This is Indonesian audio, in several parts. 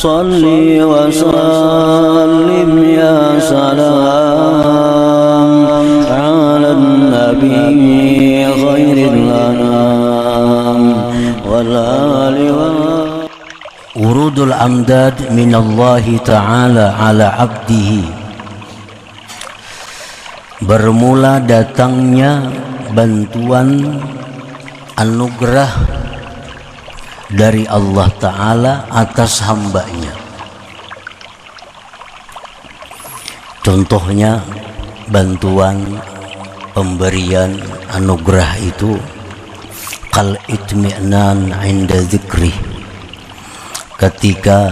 salli wa sallim ya salam ala nabi khairil anam wal ali wa urudul amdad minallahi ta'ala ala abdihi. Bermula datangnya bantuan anugerah dari Allah Ta'ala atas hambanya. Contohnya bantuan pemberian anugerah itu kal itmi'nan inda zikri, ketika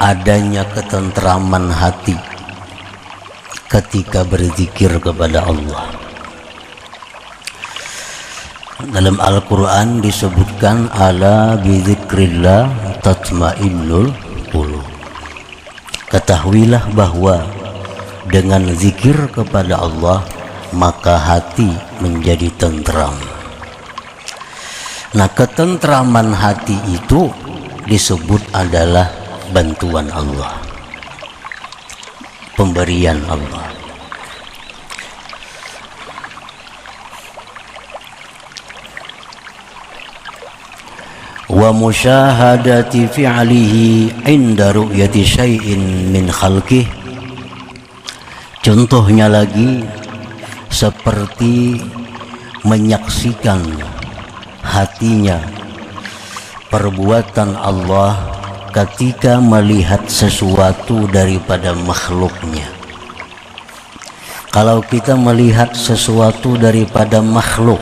adanya ketentraman hati ketika berzikir kepada Allah. Dalam Al-Quran disebutkan ala bizikrillah tatmainnul qulub. Ketahuilah bahwa dengan zikir kepada Allah maka hati menjadi tentram. Nah, ketentraman hati itu disebut adalah bantuan Allah, pemberian Allah. Wa musyahadati fi'lihi inda ru'yati syai'in min khalqih. Contohnya lagi seperti menyaksikan hatinya perbuatan Allah ketika melihat sesuatu daripada makhluknya. Kalau kita melihat sesuatu daripada makhluk,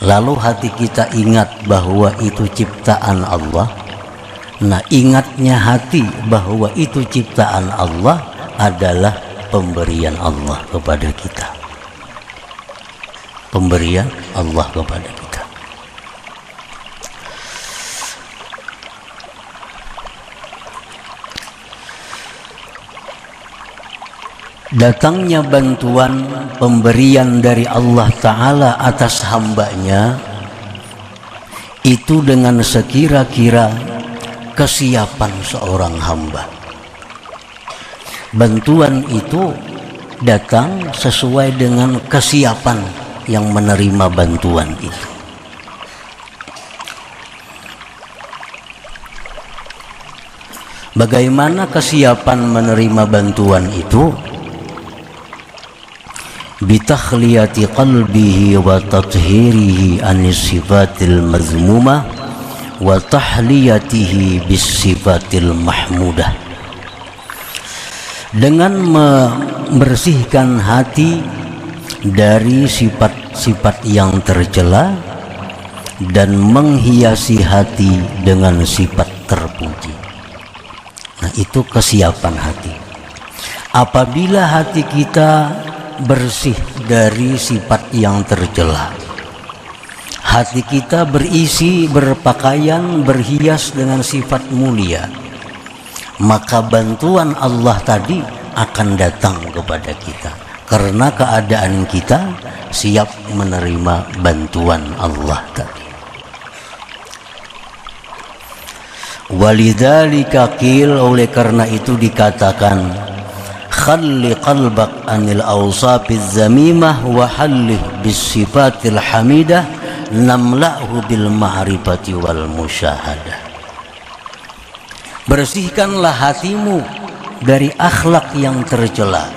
lalu hati kita ingat bahwa itu ciptaan Allah, nah ingatnya hati bahwa itu ciptaan Allah adalah pemberian Allah kepada kita. Pemberian Allah kepada kita. Datangnya bantuan pemberian dari Allah Ta'ala atas hambanya itu dengan sekira-kira kesiapan seorang hamba. Bantuan itu datang sesuai dengan kesiapan yang menerima bantuan itu. Bagaimana kesiapan menerima bantuan itu? Bitakhliyati qalbihi wa tathhirihi anis sifatil mazmumah wa tahliyatihi bis sifatil mahmudah. Dengan membersihkan hati dari sifat-sifat yang tercela dan menghiasi hati dengan sifat terpuji. Nah, itu kesiapan hati. Apabila hati kita bersih dari sifat yang tercela, hati kita berisi, berpakaian, berhias dengan sifat mulia, maka bantuan Allah tadi akan datang kepada kita karena keadaan kita siap menerima bantuan Allah tadi. Walidzalika qil, oleh karena itu dikatakan khalli qalbak anil awsafiz zamimah wa hallih bis sifatil hamidah namla'hu bil ma'rifati wal musyahadah. Bersihkanlah hatimu dari akhlak yang tercela,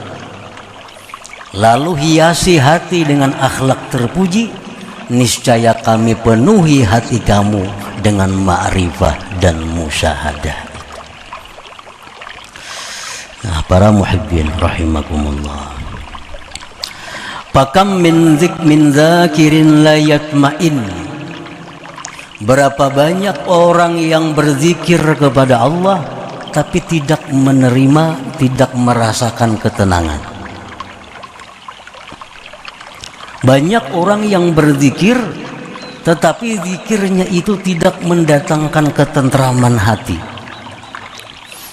lalu hiasi hati dengan akhlak terpuji, niscaya kami penuhi hati kamu dengan ma'rifah dan musyahadah. Nah, para muhibbin rahimakumullah, pakam min zakirin la yatma'in. Berapa banyak orang yang berzikir kepada Allah tapi tidak menerima, tidak merasakan ketenangan. Banyak orang yang berzikir tetapi zikirnya itu tidak mendatangkan ketentraman hati.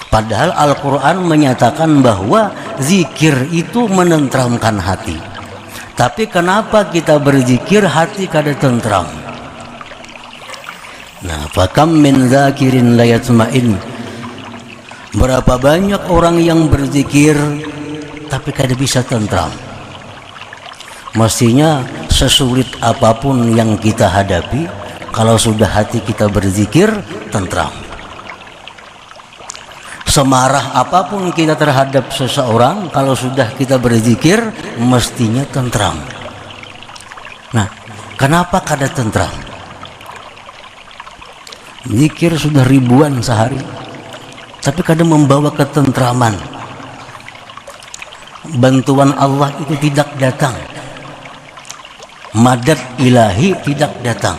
Padahal Al-Quran menyatakan bahwa zikir itu menenteramkan hati. Tapi kenapa kita berzikir hati kada tentram? Nah, fakam min dzakirin la yatma'in. Berapa banyak orang yang berzikir tapi kada bisa tentram. Mestinya sesulit apapun yang kita hadapi, kalau sudah hati kita berzikir, tentram. Semarah apapun kita terhadap seseorang, kalau sudah kita berzikir, mestinya tentram. Nah, kenapa kada tentram? Zikir sudah ribuan sehari, tapi kadang membawa ketentraman. Bantuan Allah itu tidak datang, madad ilahi tidak datang.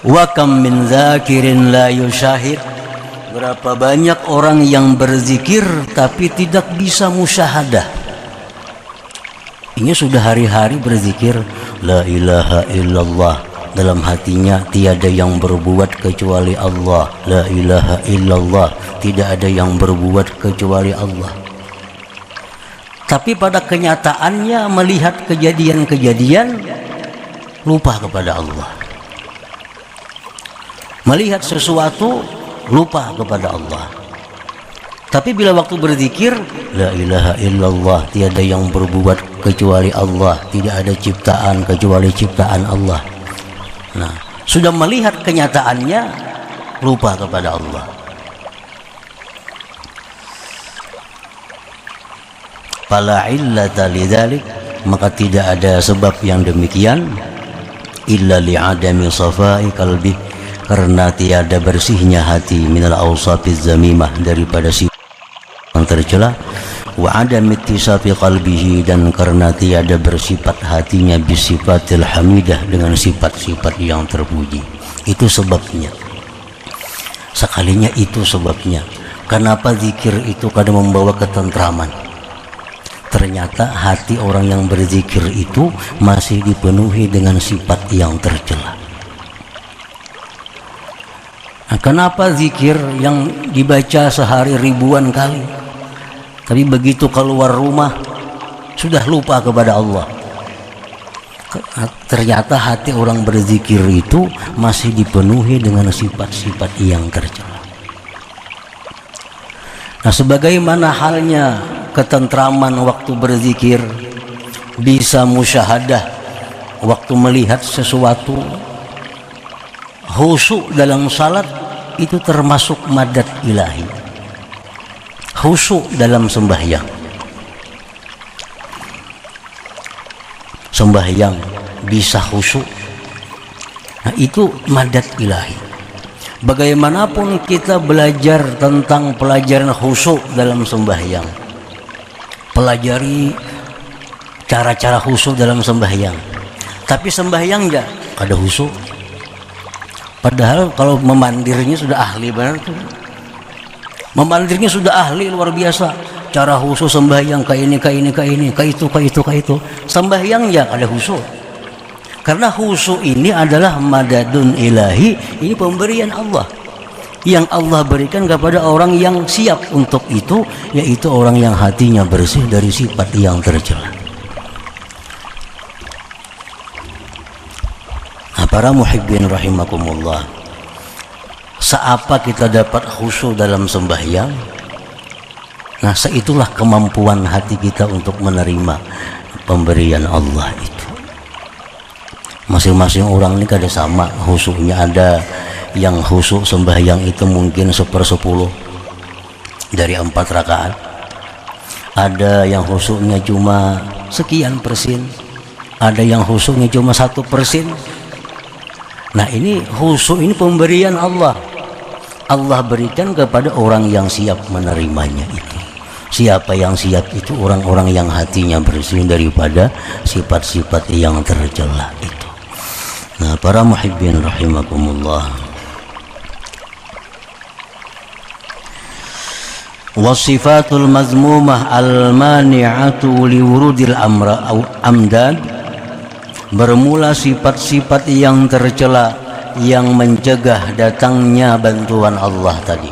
Wa kam min dzakirin la yusyahid. Berapa banyak orang yang berzikir tapi tidak bisa musyahadah. Ini sudah hari-hari berzikir la ilaha illallah, dalam hatinya tiada yang berbuat kecuali Allah. La ilaha illallah, tidak ada yang berbuat kecuali Allah. Tapi pada kenyataannya melihat kejadian-kejadian, lupa kepada Allah. Melihat sesuatu, lupa kepada Allah. Tapi bila waktu berzikir, la ilaha illallah, tiada yang berbuat kecuali Allah, tidak ada ciptaan kecuali ciptaan Allah. Nah, sudah melihat kenyataannya, lupa kepada Allah. Fala illata lidzalik, maka tidak ada sebab yang demikian illa li'adami safai qalbi, karena tiada bersihnya hati minal awsafiz zamimah, daripada sifat yang tercela, wa adam ittisafi qalbihi, dan karena tiada bersifat hatinya bisifatil hamidah, dengan sifat-sifat yang terpuji. Itu sebabnya. Sekalinya itu sebabnya kenapa zikir itu kadang membawa ketentraman. Ternyata hati orang yang berzikir itu masih dipenuhi dengan sifat yang tercela. Nah, kenapa zikir yang dibaca sehari ribuan kali, tapi begitu keluar rumah sudah lupa kepada Allah? Ternyata hati orang berzikir itu masih dipenuhi dengan sifat-sifat yang tercela. Nah, sebagaimana halnya ketentraman waktu berzikir, bisa musyahadah waktu melihat sesuatu, khusyuk dalam salat itu termasuk madad ilahi. Khusyuk dalam sembahyang, sembahyang bisa khusyuk, nah itu madad ilahi. Bagaimanapun kita belajar tentang pelajaran khusyuk dalam sembahyang, pelajari cara-cara khusyuk dalam sembahyang, tapi sembahyang enggak ada khusyuk. Padahal kalau memandirnya sudah ahli benar tuh. Memandirnya sudah ahli luar biasa. Cara khusyuk sembahyang kayak ini, kayak ini, kayak ini, kayak itu, kayak itu, kayak itu. Sembahyang enggak ada khusyuk. Karena khusyuk ini adalah madadun ilahi, ini pemberian Allah yang Allah berikan kepada orang yang siap untuk itu, yaitu orang yang hatinya bersih dari sifat yang tercela. Nah, para muhibbin rahimakumullah, seapa kita dapat khusyuk dalam sembahyang, nah seitulah kemampuan hati kita untuk menerima pemberian Allah itu. Masing-masing orang ini kada sama khusyuknya. Ada yang khusyuk sembahyang itu mungkin 1/10 dari 4 rakaat. Ada yang khusyuknya cuma sekian persen. Ada yang khusyuknya cuma 1%. Nah, ini khusyuk ini pemberian Allah. Allah berikan kepada orang yang siap menerimanya itu. Siapa yang siap itu? Orang-orang yang hatinya bersih daripada sifat-sifat yang tercela itu. Nah, para muhibbin rahimakumullah, wasifatul mazmumah al-mani'atu liwurudil amdad, bermula sifat-sifat yang tercela yang mencegah datangnya bantuan Allah tadi.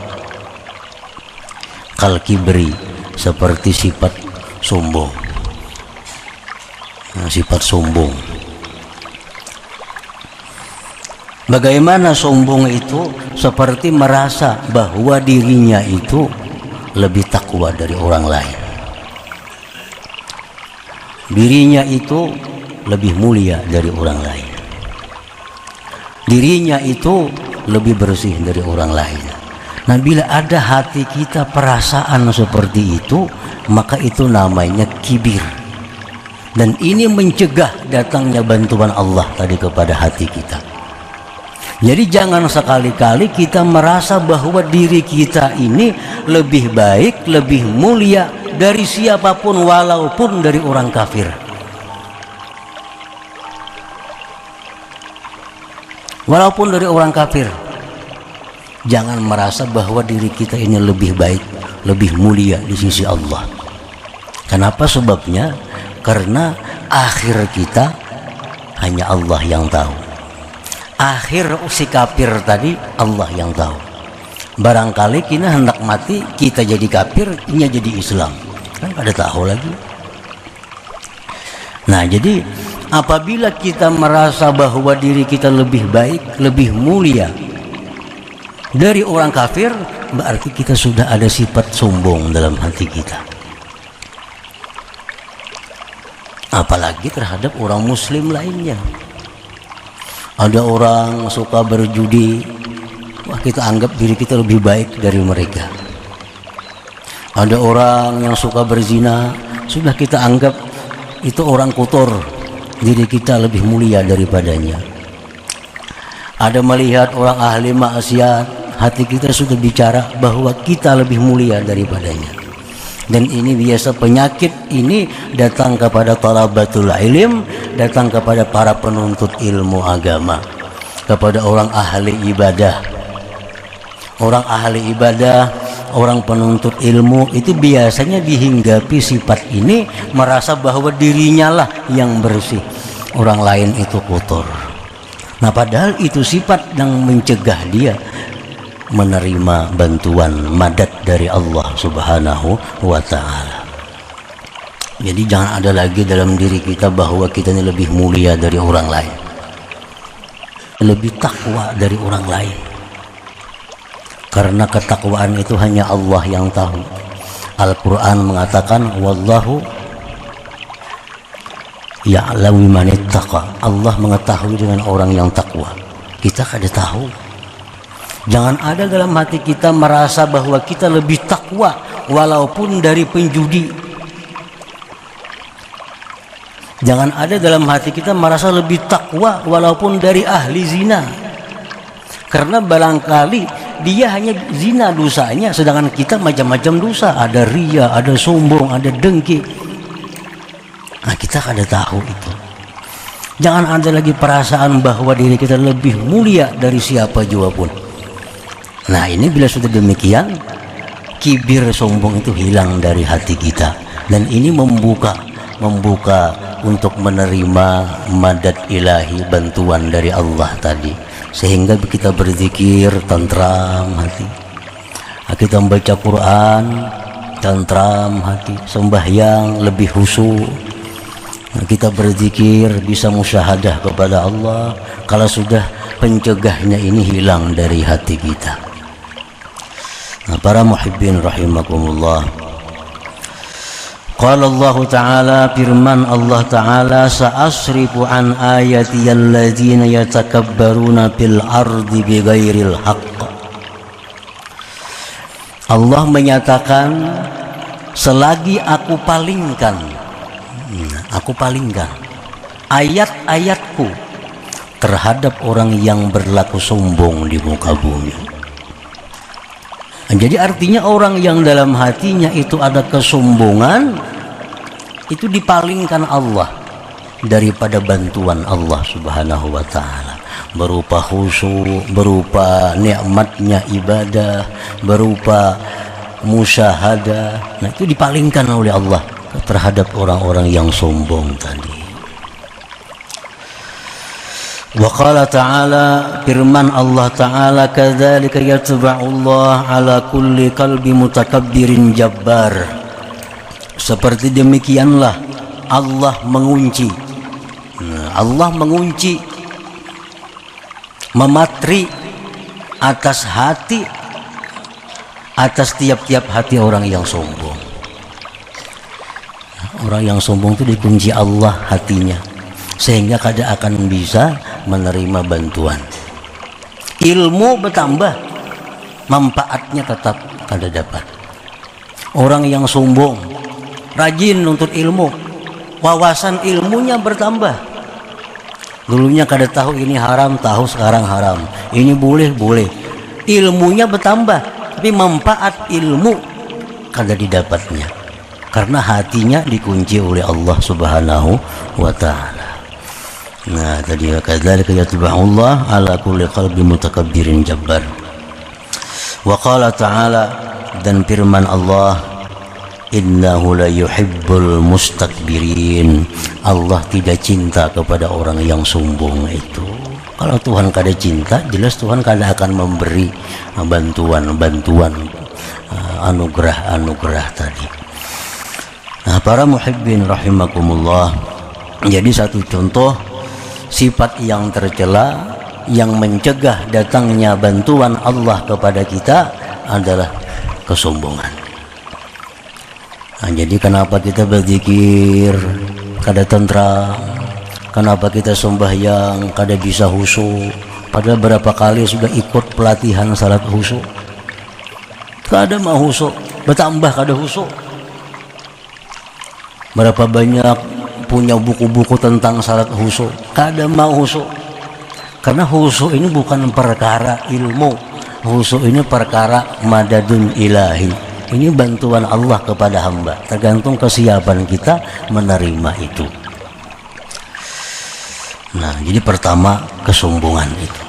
Kal kibri, seperti sifat sombong. Nah, sifat sombong. Bagaimana sombong itu? Seperti merasa bahwa dirinya itu lebih takwa dari orang lain. Dirinya itu lebih mulia dari orang lain. Dirinya itu lebih bersih dari orang lain. Nah, bila ada hati kita perasaan seperti itu, maka itu namanya kibir. Dan ini mencegah datangnya bantuan Allah tadi kepada hati kita. Jadi jangan sekali-kali kita merasa bahwa diri kita ini lebih baik, lebih mulia dari siapapun, walaupun dari orang kafir. Walaupun dari orang kafir. Jangan merasa bahwa diri kita ini lebih baik, lebih mulia di sisi Allah. Kenapa sebabnya? Karena akhir kita hanya Allah yang tahu. Akhir si kafir tadi Allah yang tahu. Barangkali kita hendak mati, kita jadi kafir, ini jadi Islam, kan ada tahu lagi. Nah, jadi apabila kita merasa bahwa diri kita lebih baik, lebih mulia dari orang kafir, berarti kita sudah ada sifat sombong dalam hati kita. Apalagi terhadap orang muslim lainnya. Ada orang suka berjudi, wah, kita anggap diri kita lebih baik dari mereka. Ada orang yang suka berzina, sudah kita anggap itu orang kotor, diri kita lebih mulia daripadanya. Ada melihat orang ahli maksiat, hati kita sudah bicara bahwa kita lebih mulia daripadanya. Dan ini biasa penyakit ini datang kepada talabatul ilm, datang kepada para penuntut ilmu agama, kepada orang ahli ibadah. Orang ahli ibadah, orang penuntut ilmu itu biasanya dihinggapi sifat ini, merasa bahwa dirinya lah yang bersih, orang lain itu kotor. Nah, padahal itu sifat yang mencegah dia menerima bantuan madad dari Allah Subhanahu wa ta'ala. Jadi jangan ada lagi dalam diri kita bahwa kita ini lebih mulia dari orang lain, lebih takwa dari orang lain. Karena ketakwaan itu hanya Allah yang tahu. Al-Quran mengatakan wallahu ya'lamu man ittaqa. Allah mengetahui dengan orang yang takwa. Kita kada tahu. Jangan ada dalam hati kita merasa bahwa kita lebih takwa walaupun dari penjudi. Jangan ada dalam hati kita merasa lebih takwa walaupun dari ahli zina. Karena barangkali dia hanya zina dosanya, sedangkan kita macam-macam dosa. Ada ria, ada sombong, ada dengki. Nah, kita kada tahu itu. Jangan ada lagi perasaan bahwa diri kita lebih mulia dari siapa jua pun. Nah, ini bila sudah demikian, kibir sombong itu hilang dari hati kita, dan ini membuka untuk menerima madad ilahi, bantuan dari Allah tadi, sehingga kita berzikir tentram hati. Kita membaca Quran tentram hati, sembahyang lebih khusyuk. Kita berzikir bisa musyahadah kepada Allah kalau sudah pencegahnya ini hilang dari hati kita. Nah, para muhibbin rahimakumullah, qala Allah Ta'ala, firman Allah Ta'ala, sa'asrifu an ayati alladzina yatakabbaruna fil ardi bighairil haqq. Allah menyatakan, selagi aku palingkan ayat-ayatku terhadap orang yang berlaku sombong di muka bumi. Jadi artinya orang yang dalam hatinya itu ada kesombongan, itu dipalingkan Allah daripada bantuan Allah Subhanahu wa ta'ala, berupa khusyuk, berupa nikmatnya ibadah, berupa musyahadah. Nah, itu dipalingkan oleh Allah terhadap orang-orang yang sombong tadi. Wa qala ta'ala, firman Allah Ta'ala, kadzalika yatba'ullah ala kulli qalbi mutakabbirin jabbar. Seperti demikianlah Allah mengunci mematri atas hati, atas tiap-tiap hati orang yang sombong. Orang yang sombong itu dikunci Allah hatinya, sehingga kada akan bisa menerima bantuan. Ilmu bertambah, manfaatnya tetap kada dapat. Orang yang sombong, rajin nuntut ilmu, wawasan ilmunya bertambah. Dulunya kada tahu ini haram, tahu sekarang haram. Ini boleh, boleh. Ilmunya bertambah, tapi manfaat ilmu kada didapatnya, karena hatinya dikunci oleh Allah Subhanahu wa ta'ala. Nah, tadi kadzalika yatba'ullah ala kulli qalbi mutakabbirin jabbar. Wa qala ta'ala, dan firman Allah, innahu la yuhibbul mustakbirin. Allah tidak cinta kepada orang yang sombong itu. Kalau Tuhan kada cinta, jelas Tuhan kada akan memberi bantuan-bantuan, anugerah-anugerah tadi. Nah, para muhibbin rahimakumullah, jadi satu contoh sifat yang tercela yang mencegah datangnya bantuan Allah kepada kita adalah kesombongan. Nah, jadi kenapa kita berzikir kada tentram, kenapa kita sembahyang kada bisa khusyuk, padahal berapa kali sudah ikut pelatihan salat khusyuk, kada mau khusyuk, bertambah kada khusyuk. Berapa banyak punya buku-buku tentang salat khusyuk, kada mau khusyuk. Karena khusyuk ini bukan perkara ilmu, khusyuk ini perkara madadun ilahi. Ini bantuan Allah kepada hamba, tergantung kesiapan kita menerima itu. Nah, jadi pertama kesombongan itu.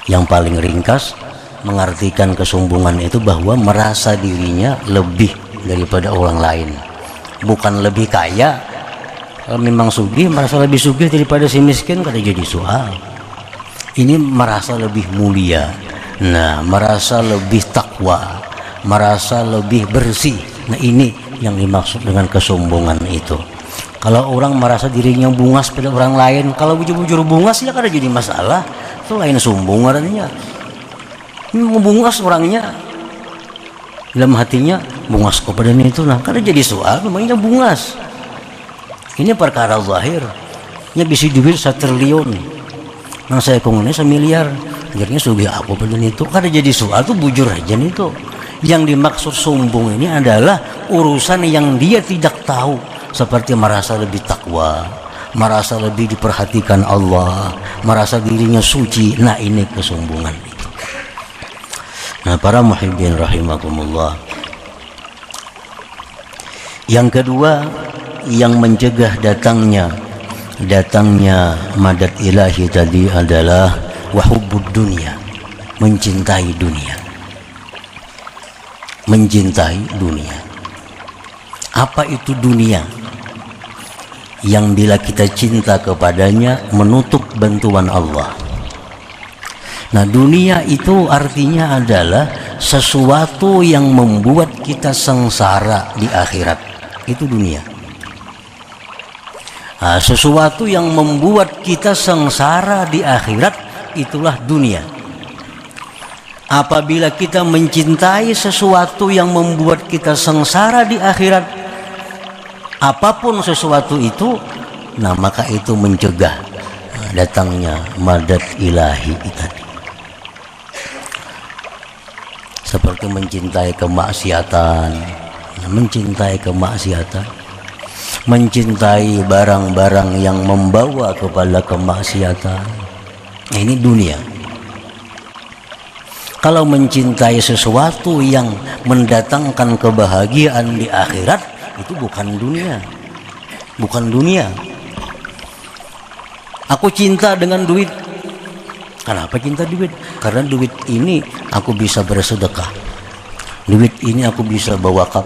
Yang paling ringkas mengartikan kesombongan itu bahwa merasa dirinya lebih daripada orang lain. Bukan lebih kaya. Kalau memang sugih, merasa lebih sugih daripada si miskin, kada jadi soal. Ini merasa lebih mulia, nah merasa lebih takwa, merasa lebih bersih. Nah, ini yang dimaksud dengan kesombongan itu. Kalau orang merasa dirinya bungas pada orang lain, kalau bujur-bujur bungas ya kada jadi masalah. Itu lain sombong artinya. Membungas orangnya, dalam hatinya bungas kepada itu, nah kada jadi soal, namanya bungas. Ini perkara zahir. Nya bisa duit 1 triliun, nang saya kongnya 1 miliar, akhirnya sugih aku pada itu, kada jadi soal, tuh bujur aja nih tuh. Yang dimaksud sombong ini adalah urusan yang dia tidak tahu, seperti merasa lebih takwa, merasa lebih diperhatikan Allah, merasa dirinya suci. Nah, ini kesombongan itu. Nah, para muhibbin rahimakumullah, yang kedua yang mencegah datangnya madad ilahi tadi adalah wahubbud dunia, mencintai dunia. Mencintai dunia. Apa itu dunia? Yang bila kita cinta kepadanya menutup bantuan Allah. Nah, dunia itu artinya adalah sesuatu yang membuat kita sengsara di akhirat. Itu dunia. Nah, sesuatu yang membuat kita sengsara di akhirat, itulah dunia. Apabila kita mencintai sesuatu yang membuat kita sengsara di akhirat, apapun sesuatu itu, nah maka itu mencegah datangnya madad ilahi tadi. Seperti mencintai kemaksiatan, mencintai barang-barang yang membawa kepada kemaksiatan. Ini dunia. Kalau mencintai sesuatu yang mendatangkan kebahagiaan di akhirat, itu bukan dunia. Bukan dunia. Aku cinta dengan duit. Kenapa cinta duit? Karena duit ini aku bisa bersedekah. Duit ini aku bisa berwakaf.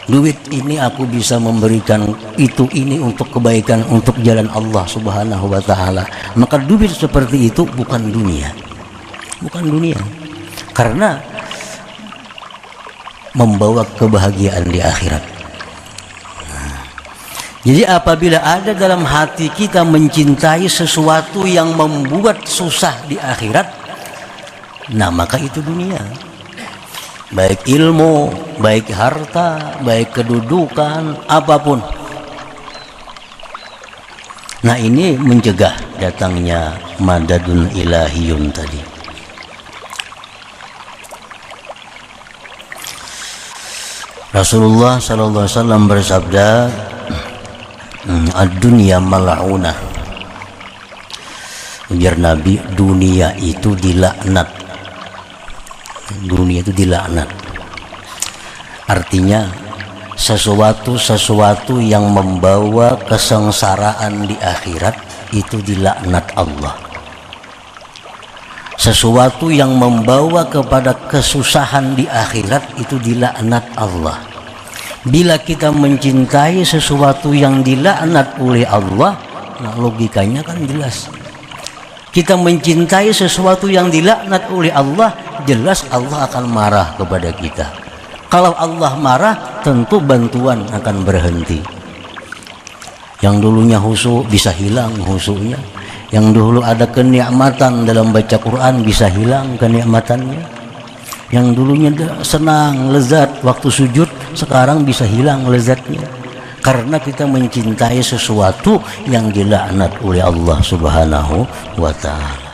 Duit ini aku bisa memberikan ini untuk kebaikan, untuk jalan Allah Subhanahu wa ta'ala. Maka duit seperti itu bukan dunia. Bukan dunia. Karena membawa kebahagiaan di akhirat. Jadi apabila ada dalam hati kita mencintai sesuatu yang membuat susah di akhirat, nah maka itu dunia. Baik ilmu, baik harta, baik kedudukan, apapun. Nah ini mencegah datangnya madadun ilahiyun tadi. Rasulullah sallallahu alaihi wasallam bersabda, ad-dunya mal'unah. Ujar Nabi, dunia itu dilaknat. Dunia itu dilaknat. Artinya sesuatu yang membawa kesengsaraan di akhirat itu dilaknat Allah. Sesuatu yang membawa kepada kesusahan di akhirat itu dilaknat Allah. Bila kita mencintai sesuatu yang dilaknat oleh Allah, nah logikanya kan jelas. Kita mencintai sesuatu yang dilaknat oleh Allah, jelas Allah akan marah kepada kita. Kalau Allah marah, tentu bantuan akan berhenti. Yang dulunya khusyuk bisa hilang khusyuknya. Yang dulu ada kenikmatan dalam baca Quran bisa hilang kenikmatannya. Yang dulunya senang, lezat waktu sujud, sekarang bisa hilang lezatnya. Karena kita mencintai sesuatu yang dilaknat oleh Allah Subhanahu wa ta'ala.